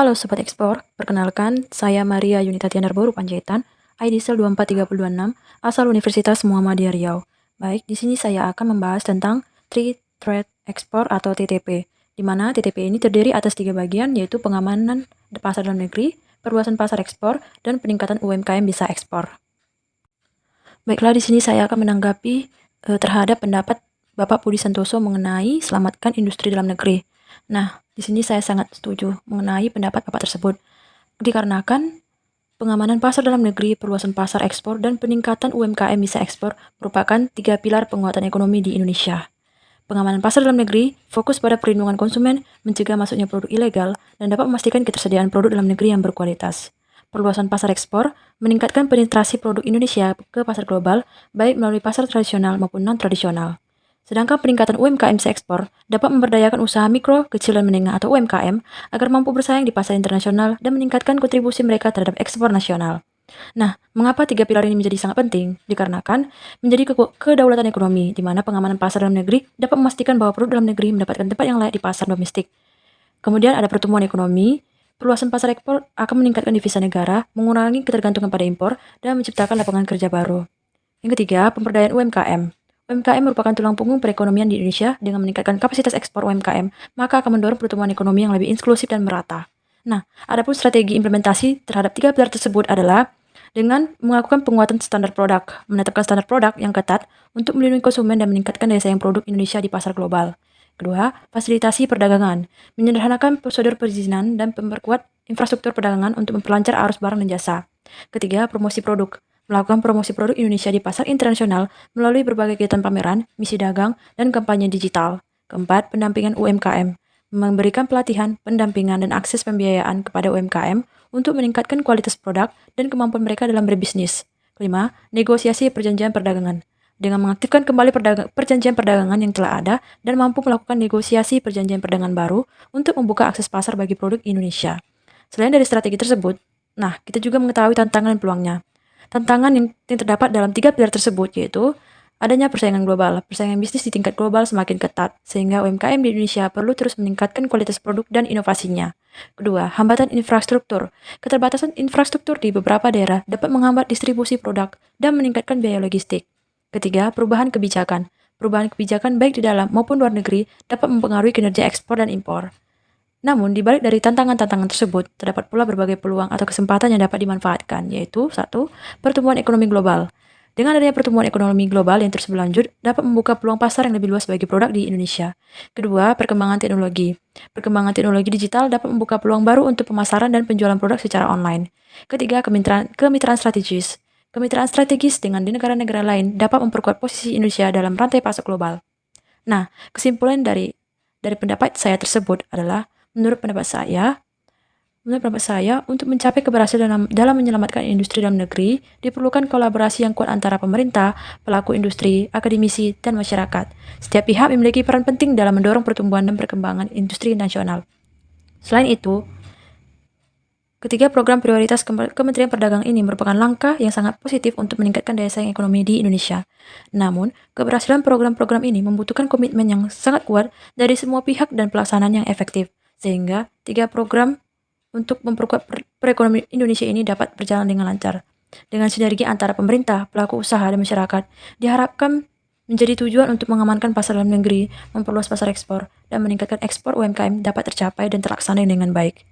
Halo Sobat Ekspor, perkenalkan saya Maria Yunita Tiandarboru Panjaitan, ID sel 24326, asal Universitas Muhammadiyah Riau. Baik, di sini saya akan membahas tentang Trade Export atau TTP, di mana TTP ini terdiri atas 3 bagian, yaitu pengamanan pasar dalam negeri, perluasan pasar ekspor, dan peningkatan UMKM bisa ekspor. Baiklah, di sini saya akan menanggapi terhadap pendapat Bapak Budi Santoso mengenai selamatkan industri dalam negeri. Nah, di sini saya sangat setuju mengenai pendapat Bapak tersebut. Dikarenakan pengamanan pasar dalam negeri, perluasan pasar ekspor, dan peningkatan UMKM bisa ekspor merupakan 3 pilar penguatan ekonomi di Indonesia. Pengamanan pasar dalam negeri fokus pada perlindungan konsumen, mencegah masuknya produk ilegal, dan dapat memastikan ketersediaan produk dalam negeri yang berkualitas. Perluasan pasar ekspor meningkatkan penetrasi produk Indonesia ke pasar global, baik melalui pasar tradisional maupun non-tradisional. Sedangkan peningkatan UMKM ekspor dapat memberdayakan usaha mikro, kecil, dan menengah atau UMKM agar mampu bersaing di pasar internasional dan meningkatkan kontribusi mereka terhadap ekspor nasional. Nah, mengapa 3 pilar ini menjadi sangat penting? Dikarenakan menjadi kedaulatan ekonomi, di mana pengamanan pasar dalam negeri dapat memastikan bahwa produk dalam negeri mendapatkan tempat yang layak di pasar domestik. Kemudian ada pertumbuhan ekonomi, perluasan pasar ekspor akan meningkatkan devisa negara, mengurangi ketergantungan pada impor, dan menciptakan lapangan kerja baru. Yang ketiga, pemberdayaan UMKM. UMKM merupakan tulang punggung perekonomian di Indonesia. Dengan meningkatkan kapasitas ekspor UMKM, maka akan mendorong pertumbuhan ekonomi yang lebih inklusif dan merata. Nah, adapun strategi implementasi terhadap 3 pilar tersebut adalah dengan melakukan penguatan standar produk, menetapkan standar produk yang ketat untuk melindungi konsumen dan meningkatkan daya saing produk Indonesia di pasar global. Kedua, fasilitasi perdagangan, menyederhanakan prosedur perizinan dan memperkuat infrastruktur perdagangan untuk memperlancar arus barang dan jasa. Ketiga, promosi produk, melakukan promosi produk Indonesia di pasar internasional melalui berbagai kegiatan pameran, misi dagang, dan kampanye digital. Keempat, pendampingan UMKM, memberikan pelatihan, pendampingan, dan akses pembiayaan kepada UMKM untuk meningkatkan kualitas produk dan kemampuan mereka dalam berbisnis. Kelima, negosiasi perjanjian perdagangan, dengan mengaktifkan kembali perjanjian perdagangan yang telah ada dan mampu melakukan negosiasi perjanjian perdagangan baru untuk membuka akses pasar bagi produk Indonesia. Selain dari strategi tersebut, nah, kita juga mengetahui tantangan dan peluangnya. Tantangan yang terdapat dalam 3 pilar tersebut yaitu adanya persaingan global. Persaingan bisnis di tingkat global semakin ketat, sehingga UMKM di Indonesia perlu terus meningkatkan kualitas produk dan inovasinya. Kedua, hambatan infrastruktur. Keterbatasan infrastruktur di beberapa daerah dapat menghambat distribusi produk dan meningkatkan biaya logistik. Ketiga, perubahan kebijakan. Perubahan kebijakan baik di dalam maupun luar negeri dapat mempengaruhi kinerja ekspor dan impor. Namun, di balik dari tantangan-tantangan tersebut, terdapat pula berbagai peluang atau kesempatan yang dapat dimanfaatkan, yaitu 1. Pertumbuhan ekonomi global. Dengan adanya pertumbuhan ekonomi global yang terus berlanjut, dapat membuka peluang pasar yang lebih luas bagi produk di Indonesia. Kedua, perkembangan teknologi. Perkembangan teknologi digital dapat membuka peluang baru untuk pemasaran dan penjualan produk secara online. Ketiga, kemitraan strategis. Kemitraan strategis dengan di negara-negara lain dapat memperkuat posisi Indonesia dalam rantai pasok global. Nah, kesimpulan dari pendapat saya tersebut adalah Menurut pendapat saya, untuk mencapai keberhasilan dalam menyelamatkan industri dalam negeri, diperlukan kolaborasi yang kuat antara pemerintah, pelaku industri, akademisi, dan masyarakat. Setiap pihak memiliki peran penting dalam mendorong pertumbuhan dan perkembangan industri nasional. Selain itu, ketiga program prioritas Kementerian Perdagangan ini merupakan langkah yang sangat positif untuk meningkatkan daya saing ekonomi di Indonesia. Namun, keberhasilan program-program ini membutuhkan komitmen yang sangat kuat dari semua pihak dan pelaksanaan yang efektif. Sehingga 3 program untuk memperkuat perekonomian Indonesia ini dapat berjalan dengan lancar. Dengan sinergi antara pemerintah, pelaku usaha, dan masyarakat, diharapkan menjadi tujuan untuk mengamankan pasar dalam negeri, memperluas pasar ekspor, dan meningkatkan ekspor UMKM dapat tercapai dan terlaksana dengan baik.